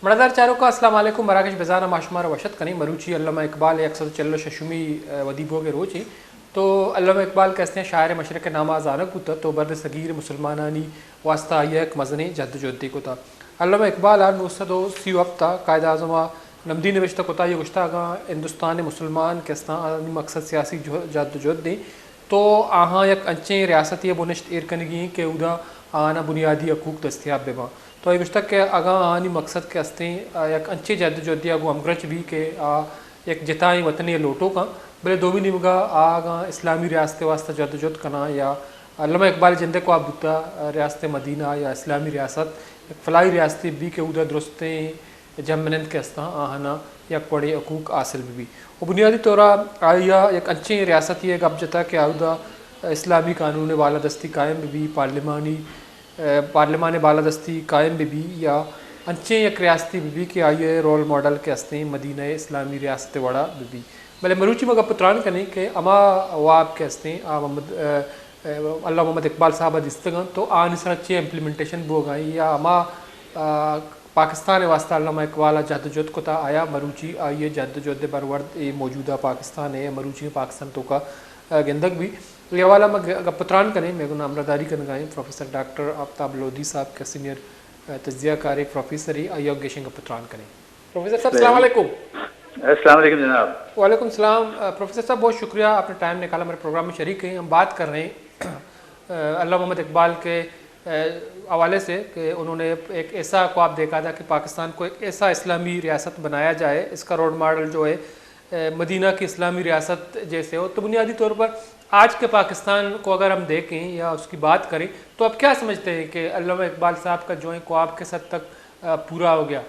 برادر چاروں کا السلام علیکم مراکش بزانہ معشمار وشت کنی مروچی علامہ اقبال اکثر چلو ششمی ودیبوں کے روچی تو علامہ اقبال کہتے ہیں شاعر مشرق نامہ زانک ہوتا تو بر صغیر مسلمانانی واسطہ یک مزنی جد جدی کو تھا علامہ اقبال 1930 ہفتہ قائد اعظم نمدی نوشتہ کوتا یہ گشتہ گاں ہندوستان مسلمان کہستان مقصد سیاسی جد جد دی تو آہاں یک انچیں ریاستی بنشت ایرکنگی کہ ادا آنا بنیادی حقوق دستیاب بے تو یہ گشتہ کہ اگاں آنی مقصد کے ہستیں یک انچے جد جدی اگو امگرچ بھی کہ یک جتائیں وطنی لوٹو کا بلے دو بھی نمگا آگاں اسلامی ریاست واسطہ جد جد کنا یا علامہ اقبال جندے کو آبتا ریاست مدینہ یا اسلامی ریاست ایک فلاحی ریاستی بھی کہ ادا درستیں جمنند کے ہستاں آہنا یک پڑے حقوق حاصل بھی وہ بنیادی طورا آیا یک انچیں ریاستی ایک اب جتا کہ آدھا اسلامی قانون بالادستی قائم بھی پارلیمان بالادستی قائم بھی یا انچیں یک ریاستی بھی کہ آئیے رول ماڈل کے ہستیں مدینہ اسلامی ریاست وڑا بھی بلے مروچی مگا پتران کرنے کہ اما واب کے ہستیں اللہ محمد اقبال صاحب دستگاں تو آن اس اچھی امپلیمنٹیشن بو گئی یا اما پاکستان واسطہ علامہ اقبال جد جد کو تا آیا مروچی آئیے جد جد برورد موجودہ پاکستان ہے مروچی پاکستان تو کا گندگ بھی یہ حوالہ میں پتران کریں میں گناہ امرداری کرنے گائیں پروفیسر ڈاکٹر آفتاب لودھی صاحب کا سینئر تجزیہ کار ایک پروفیسر ہی آئیے گیشن کا پتران کریں پروفیسر صاحب السلام علیکم. السلام علیکم جناب. وعلیکم السلام. پروفیسر صاحب بہت شکریہ آپ نے ٹائم نکالا میرے پروگرام میں شریک ہیں. ہم بات کر رہے ہیں علامہ محمد اقبال کے حوالے سے کہ انہوں نے ایک ایسا خواب دیکھا تھا کہ پاکستان کو ایک ایسا اسلامی ریاست بنایا جائے, اس کا روڈ ماڈل جو ہے مدینہ کی اسلامی ریاست جیسے ہو. تو بنیادی طور پر آج کے پاکستان کو اگر ہم دیکھیں یا اس کی بات کریں تو آپ کیا سمجھتے ہیں کہ علامہ اقبال صاحب کا جو ہے خواب کس حد تک پورا ہو گیا؟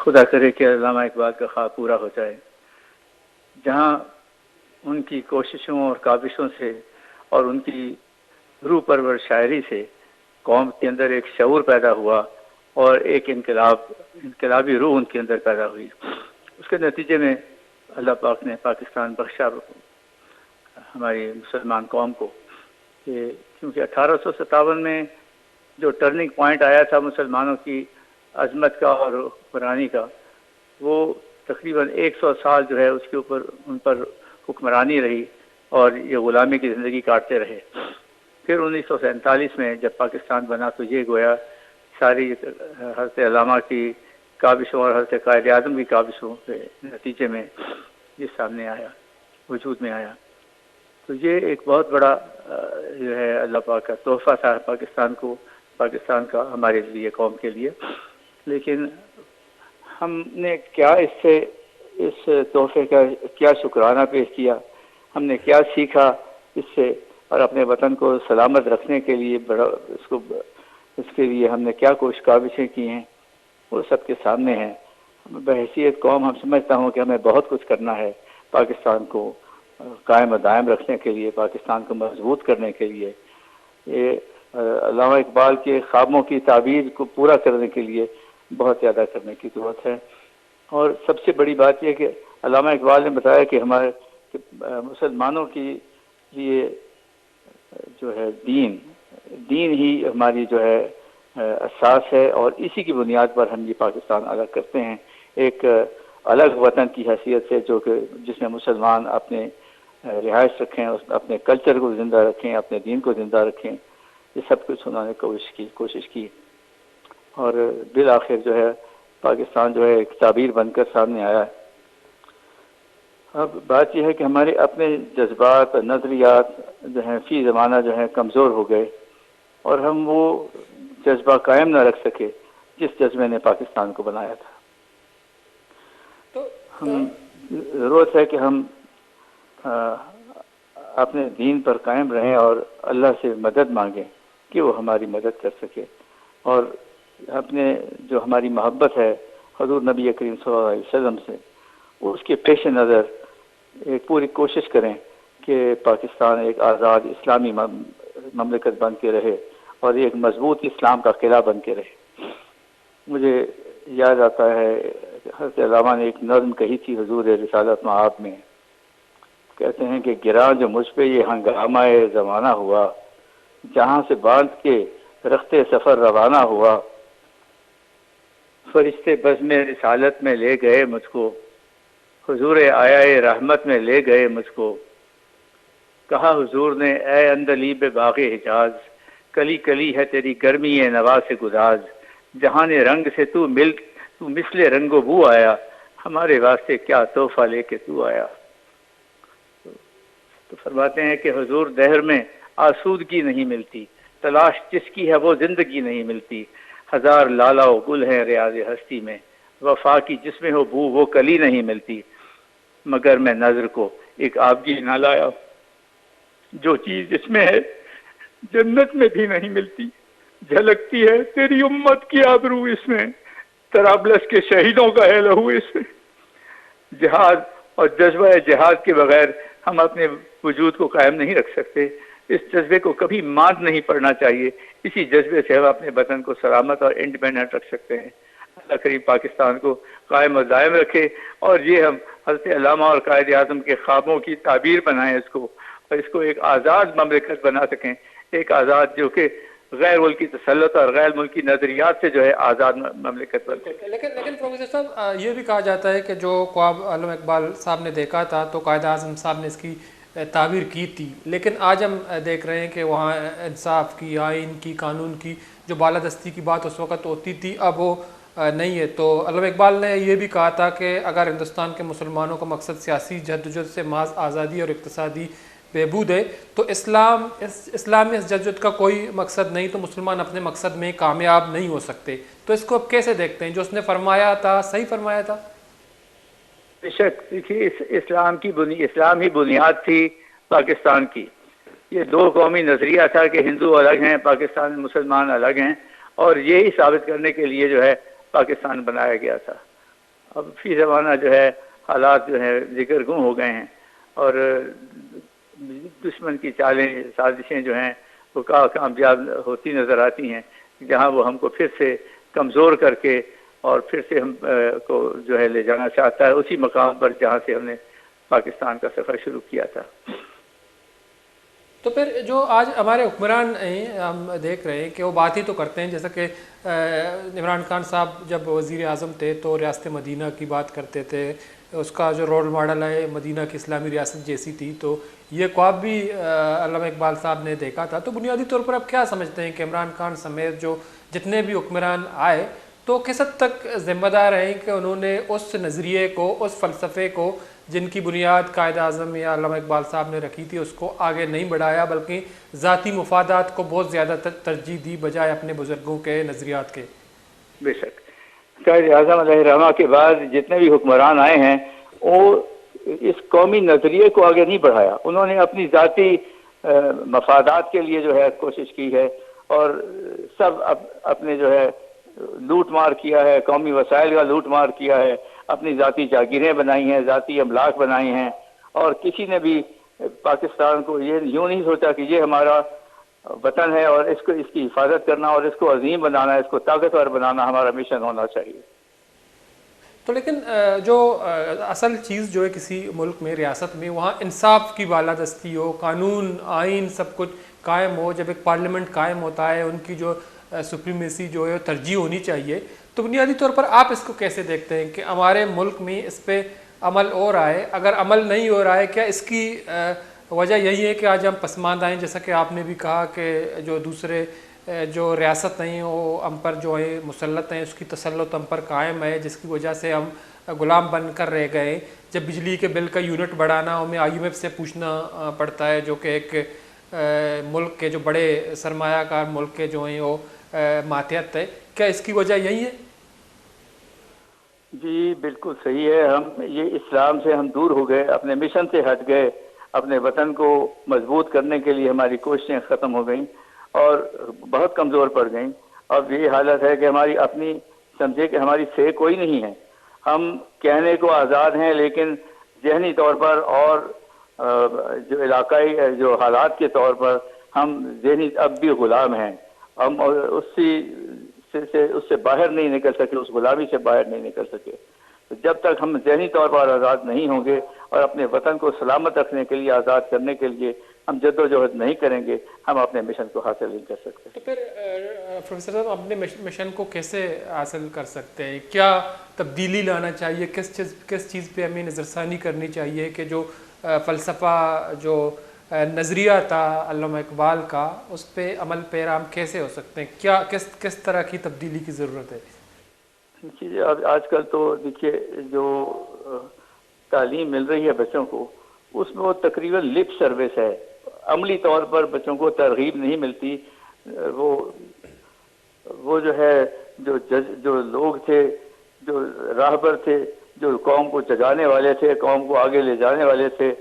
خدا کرے کہ علامہ اقبال کا خواب پورا ہو جائے. جہاں ان کی کوششوں اور کاوشوں سے اور ان کی روح پرور شاعری سے قوم کے اندر ایک شعور پیدا ہوا اور ایک انقلابی روح ان کے اندر پیدا ہوئی. اس کے نتیجے میں اللہ پاک نے پاکستان بخشا ہماری مسلمان قوم کو. کیونکہ 1857 میں جو ٹرننگ پوائنٹ آیا تھا مسلمانوں کی عظمت کا اور حکمرانی کا, وہ تقریباً 100 سال جو ہے اس کے اوپر ان پر حکمرانی رہی اور یہ غلامی کی زندگی کاٹتے رہے. پھر 1947 میں جب پاکستان بنا تو یہ گویا ساری حضرت علامہ کی کاوشوں اور حضرت قائد اعظم کی کاوشوں کے نتیجے میں یہ سامنے آیا, وجود میں آیا. تو یہ ایک بہت بڑا جو ہے اللہ پاک کا تحفہ تھا پاکستان کو, پاکستان کا ہمارے لیے, قوم کے لیے. لیکن ہم نے کیا اس تحفے کا کیا شکرانہ پیش کیا, ہم نے کیا سیکھا اس سے, اور اپنے وطن کو سلامت رکھنے کے لیے اس کے لیے ہم نے کیا کاوشیں کی ہیں, وہ سب کے سامنے ہیں. بحیثیت قوم ہم سمجھتا ہوں کہ ہمیں بہت کچھ کرنا ہے پاکستان کو قائم و دائم رکھنے کے لیے, پاکستان کو مضبوط کرنے کے لیے. یہ علامہ اقبال کے خوابوں کی تعبیر کو پورا کرنے کے لیے بہت زیادہ کرنے کی ضرورت ہے. اور سب سے بڑی بات یہ کہ علامہ اقبال نے بتایا کہ ہمارے مسلمانوں کے لیے جو ہے دین ہی ہماری جو ہے اساس ہے, اور اسی کی بنیاد پر ہم یہ پاکستان الگ کرتے ہیں, ایک الگ وطن کی حیثیت سے جس میں مسلمان اپنے رہائش رکھیں, اپنے کلچر کو زندہ رکھیں, اپنے دین کو زندہ رکھیں. یہ سب کچھ انہوں نے کوشش کی اور بالآخر جو ہے پاکستان جو ہے ایک تعبیر بن کر سامنے آیا ہے. اب بات یہ ہے کہ ہمارے اپنے جذبات اور نظریات جو ہیں فی زمانہ جو ہیں کمزور ہو گئے, اور ہم وہ جذبہ قائم نہ رکھ سکے جس جذبے نے پاکستان کو بنایا تھا. ہم ضرورت ہے کہ ہم اپنے دین پر قائم رہیں اور اللہ سے مدد مانگیں کہ وہ ہماری مدد کر سکے, اور اپنے جو ہماری محبت ہے حضور نبی کریم صلی اللہ علیہ وسلم سے, اس کے پیش نظر ایک پوری کوشش کریں کہ پاکستان ایک آزاد اسلامی مملکت بن کے رہے اور ایک مضبوط اسلام کا قلعہ بن کے رہے. مجھے یاد آتا ہے حضرت علامہ نے ایک نظم کہی تھی حضور رسالت مآب میں, کہتے ہیں کہ گراں جو مجھ پہ یہ ہنگامہ زمانہ ہوا, جہاں سے باندھ کے رخت سفر روانہ ہوا، فرشتے بزم رسالت میں لے گئے مجھ کو، حضور آیا رحمت میں لے گئے مجھ کو۔ کہا حضور نے اے اندلیب باغ حجاز، کلی کلی ہے تیری گرمی نوا سے گداز، جہاں رنگ سے تو مثل رنگ و بو آیا، ہمارے واسطے کیا تحفہ لے کے تو آیا۔ تو فرماتے ہیں کہ حضور دہر میں آسودگی نہیں ملتی، تلاش جس کی ہے وہ زندگی نہیں ملتی، ہزار لالا و گل ہیں ریاض ہستی میں، وفا کی جس میں ہو بو وہ کلی نہیں ملتی، مگر میں نظر کو ایک آبگی نہ لایا، جو چیز اس میں ہے جنت میں بھی نہیں ملتی، جھلکتی ہے تیری امت کی آبرو اس میں، طرابلس کے شہیدوں کا ہے لہو اس میں۔ جہاد اور جذبہ جہاد کے بغیر ہم اپنے وجود کو قائم نہیں رکھ سکتے، اس جذبے کو کبھی مات نہیں پڑنا چاہیے، اسی جذبے سے ہم اپنے وطن کو سلامت اور انڈیپینڈنٹ رکھ سکتے ہیں۔ اللہ کریم پاکستان کو قائم و دائم رکھے، اور یہ ہم حضرت علامہ اور قائد اعظم کے خوابوں کی تعبیر بنائیں اس کو، اور اس کو ایک آزاد مملکت بنا سکیں، ایک آزاد جو کہ غیر ملکی تسلط اور غیر ملکی نظریات سے جو ہے آزاد مملکت بن سکے۔ لیکن پروفیسر صاحب یہ بھی کہا جاتا ہے کہ جو خواب علامہ اقبال صاحب نے دیکھا تھا تو قائد اعظم صاحب نے اس کی تعبیر کی تھی، لیکن آج ہم دیکھ رہے ہیں کہ وہاں انصاف کی، آئین کی، قانون کی جو بالادستی کی بات اس وقت ہوتی تھی اب وہ نہیں ہے۔ تو علامہ اقبال نے یہ بھی کہا تھا کہ اگر ہندوستان کے مسلمانوں کا مقصد سیاسی جدوجہد سے محض آزادی اور اقتصادی بہبود ہے تو اسلامی اس جدوجہد کا کوئی مقصد نہیں، تو مسلمان اپنے مقصد میں کامیاب نہیں ہو سکتے۔ تو اس کو اب کیسے دیکھتے ہیں؟ جو اس نے فرمایا تھا صحیح فرمایا تھا؟ بے شک، دیکھیے اسلام ہی بنیاد تھی پاکستان کی۔ یہ دو قومی نظریہ تھا کہ ہندو الگ ہیں، پاکستان میں مسلمان الگ ہیں، اور یہی ثابت کرنے کے لیے جو ہے پاکستان بنایا گیا تھا۔ اب فی زمانہ جو ہے حالات جو ہے ذکر گم ہو گئے ہیں، اور دشمن کی چالیں سازشیں جو ہیں وہ کامیاب ہوتی نظر آتی ہیں، جہاں وہ ہم کو پھر سے کمزور کر کے اور پھر سے ہم کو جو ہے لے جانا چاہتا ہے اسی مقام پر جہاں سے ہم نے پاکستان کا سفر شروع کیا تھا۔ تو پھر جو آج ہمارے حکمران ہیں ہم دیکھ رہے ہیں کہ وہ بات ہی تو کرتے ہیں، جیسا کہ عمران خان صاحب جب وزیر اعظم تھے تو ریاست مدینہ کی بات کرتے تھے، اس کا جو رول ماڈل ہے مدینہ کی اسلامی ریاست جیسی تھی، تو یہ خواب بھی علامہ اقبال صاحب نے دیکھا تھا۔ تو بنیادی طور پر آپ کیا سمجھتے ہیں کہ عمران خان سمیت جو جتنے بھی حکمران آئے تو کس حد تک ذمہ دار ہیں کہ انہوں نے اس نظریے کو، اس فلسفے کو جن کی بنیاد قائد اعظم یا علامہ اقبال صاحب نے رکھی تھی اس کو آگے نہیں بڑھایا، بلکہ ذاتی مفادات کو بہت زیادہ ترجیح دی بجائے اپنے بزرگوں کے نظریات کے؟ بے شک، قائد اعظم علیہ الرحمہ کے بعد جتنے بھی حکمران آئے ہیں وہ اس قومی نظریے کو آگے نہیں بڑھایا، انہوں نے اپنی ذاتی مفادات کے لیے جو ہے کوشش کی ہے، اور سب اپنے جو ہے لوٹ مار کیا ہے، قومی وسائل کا لوٹ مار کیا ہے، اپنی ذاتی جاگیریں بنائی ہیں، ذاتی املاک بنائی ہیں، اور کسی نے بھی پاکستان کو یہ یوں نہیں سوچا کہ یہ ہمارا وطن ہے اور اس کی حفاظت کرنا اور اس کو عظیم بنانا، اس کو طاقتور بنانا ہمارا مشن ہونا چاہیے۔ تو لیکن جو اصل چیز جو ہے کسی ملک میں، ریاست میں، وہاں انصاف کی بالادستی ہو، قانون، آئین سب کچھ قائم ہو، جب ایک پارلیمنٹ قائم ہوتا ہے ان کی جو سپریمیسی جو ہے ترجیح ہونی چاہیے۔ تو بنیادی طور پر آپ اس کو کیسے دیکھتے ہیں کہ ہمارے ملک میں اس پہ عمل ہو رہا ہے؟ اگر عمل نہیں ہو رہا ہے کیا اس کی وجہ یہی ہے کہ آج ہم پسماندہ ہیں، جیسا کہ آپ نے بھی کہا کہ جو دوسرے جو ریاست ہیں وہ ہم پر جو ہے مسلط ہیں، اس کی تسلط ہم پر قائم ہے، جس کی وجہ سے ہم غلام بن کر رہ گئے؟ جب بجلی کے بل کا یونٹ بڑھانا ہمیں IMF سے پوچھنا پڑتا ہے، جو کہ ایک ملک کے جو بڑے سرمایہ کار ملک کے جو ہیں وہ ماتحت ہے، کیا اس کی وجہ یہی ہے؟ جی بالکل صحیح ہے، ہم یہ اسلام سے ہم دور ہو گئے، اپنے مشن سے ہٹ گئے، اپنے وطن کو مضبوط کرنے کے لیے ہماری کوششیں ختم ہو گئیں اور بہت کمزور پڑ گئیں۔ اب یہ حالت ہے کہ ہماری اپنی سمجھے کہ ہماری سے کوئی نہیں ہے، ہم کہنے کو آزاد ہیں لیکن ذہنی طور پر اور جو علاقائی جو حالات کے طور پر ہم ذہنی اب بھی غلام ہیں، ہم اس سے باہر نہیں نکل سکے، اس غلامی سے باہر نہیں نکل سکے۔ تو جب تک ہم ذہنی طور پر آزاد نہیں ہوں گے اور اپنے وطن کو سلامت رکھنے کے لیے، آزاد کرنے کے لیے ہم جدوجہد نہیں کریں گے ہم اپنے مشن کو حاصل نہیں کر سکتے۔ تو پھر پروفیسر صاحب اپنے مشن کو کیسے حاصل کر سکتے ہیں؟ کیا تبدیلی لانا چاہیے؟ کس چیز پہ ہمیں نظر ثانی کرنی چاہیے کہ جو فلسفہ جو نظریہ تھا علامہ اقبال کا اس پہ عمل پیرا ہم کیسے ہو سکتے ہیں؟ کیا کس طرح کی تبدیلی کی ضرورت ہے؟ آج کل تو دیکھیے جو تعلیم مل رہی ہے بچوں کو اس میں وہ تقریباً لپ سروس ہے، عملی طور پر بچوں کو ترغیب نہیں ملتی۔ وہ جو ہے جو لوگ تھے، جو راہبر تھے، جو قوم کو جگانے والے تھے، قوم کو آگے لے جانے والے تھے،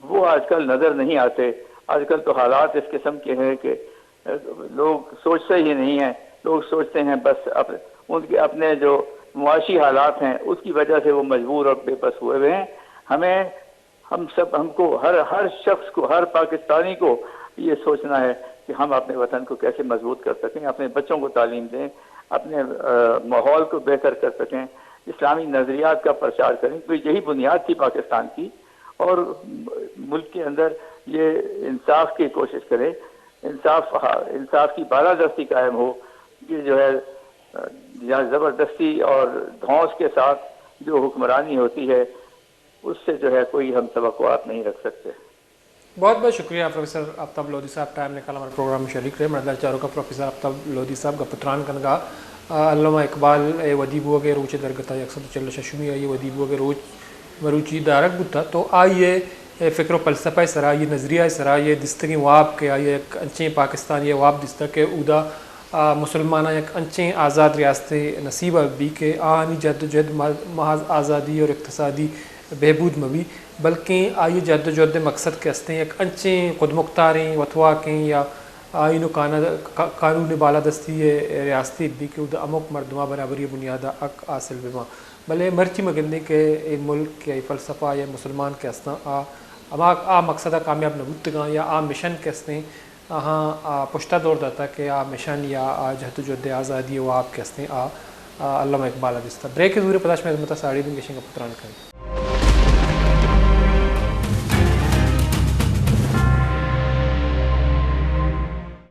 وہ آج کل نظر نہیں آتے۔ آج کل تو حالات اس قسم کے ہیں کہ لوگ سوچتے ہی نہیں ہیں، لوگ سوچتے ہیں بس ان کے اپنے جو معاشی حالات ہیں اس کی وجہ سے وہ مجبور اور بے بس ہوئے ہوئے ہیں۔ ہم کو ہر شخص کو، ہر پاکستانی کو یہ سوچنا ہے کہ ہم اپنے وطن کو کیسے مضبوط کر سکیں، اپنے بچوں کو تعلیم دیں، اپنے ماحول کو بہتر کر سکیں، اسلامی نظریات کا پرچار کریں، کیونکہ یہی بنیاد تھی پاکستان کی، اور ملک کے اندر یہ انصاف کی کوشش کرے، انصاف کی بالادستی قائم ہو۔ یہ جو ہے زبردستی اور دھونس کے ساتھ جو حکمرانی ہوتی ہے اس سے جو ہے کوئی ہم توقعات نہیں رکھ سکتے۔ بہت بہت شکریہ پروفیسر آفتاب لودھی صاحب، ٹائم نکال ہمارے پروگرام میں شریک رہے۔ مردہ چاروں کا پروفیسر آفتاب لودھی صاحب گپتران کنگا علامہ اقبال ودیبو کے روچ درگتا 146 آئیے ودیبو کے روچ مروچی دارک بتا تو آئیے فکر و فلسفہ سرا یہ نظریہ سرا یہ دستگی واب کے آئیے ایک انچیں پاکستان یہ واب دستہ کے اودا مسلمانہ ایک انچیں آزاد ریاست نصیبہ بھی کہ آنی جد و جہد محض آزادی اور اقتصادی بہبود مبی، بلکہ آئی جد و جہد مقصد کے ہستے ہیں ایک انچیں خود مختاریں وطوا کے یا آئین و قانون بالادستی ریاستی بھی کہ اودا امک مردمہ برابری بنیادہ اک حاصل بما بلے مرچی مگندے کے ملک کے فلسفہ یا مسلمان کے ہستاں آ مقصدہ کامیاب نبوتگاں یا آ مشن کے ہستے ہاں پشتہ دور داتا کہ آ مشن یا آ جہد و جہد آزادی و آپ کے ہستے علامہ اقبال ادستہ بریک ضروری پتاش میں عظمتہ ساڑی دن گشنگ پتران کریں۔